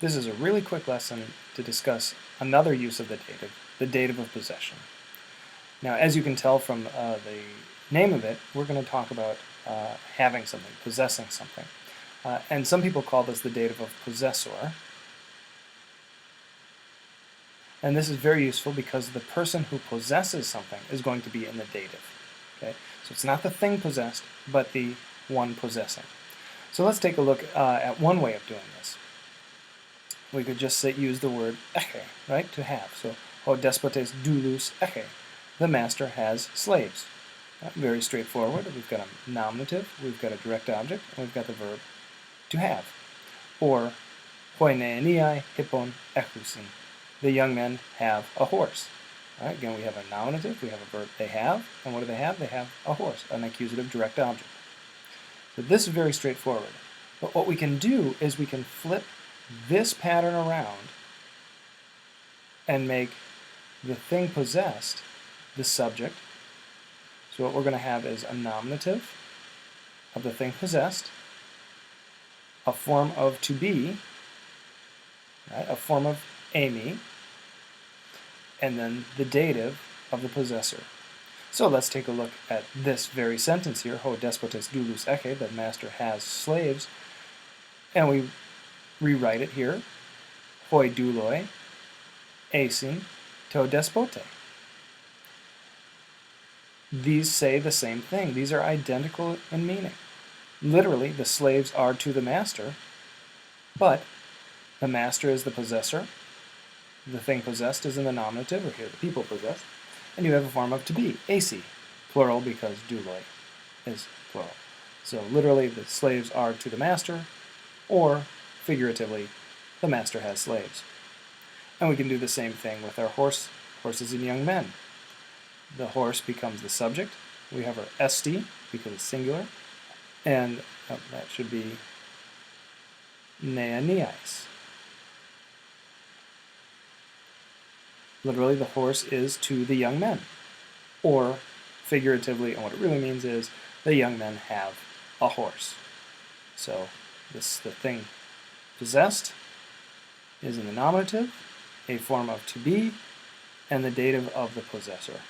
This is a really quick lesson to discuss another use of the dative of possession. Now, as you can tell from the name of it, we're going to talk about having something, possessing something. And some people call this the dative of possessor. And this is very useful because the person who possesses something is going to be in the dative. Okay? So it's not the thing possessed, but the one possessing. So let's take a look at one way of doing this. We could just use the word eche, right, to have. So, o despotes doulos eche. The master has slaves. Very straightforward. We've got a nominative, we've got a direct object, and we've got the verb to have. Or, hoi neeniai hippon echusin. The young men have a horse. Right, again, we have a nominative, we have a verb they have, and what do they have? They have a horse, an accusative direct object. So this is very straightforward. But what we can do is we can flip this pattern around and make the thing possessed the subject. So what we're going to have is a nominative of the thing possessed, a form of to be, right, a form of eimi, and then the dative of the possessor. So let's take a look at this very sentence here, ho despotes doulos eche, the master has slaves, and we rewrite it here, hoi douloi esin to despote. These say the same thing. These are identical in meaning. Literally, the slaves are to the master, but the master is the possessor, the thing possessed is in the nominative, or here the people possessed, and you have a form of to be, asi, plural because douloi is plural. So literally, the slaves are to the master, or figuratively, the master has slaves. And we can do the same thing with our horses and young men. The horse becomes the subject. We have our esti because it's singular, and that should be neaniais. Literally, the horse is to the young men, or figuratively, and what it really means is the young men have a horse. So the thing possessed is in the nominative, a form of to be, and the dative of the possessor.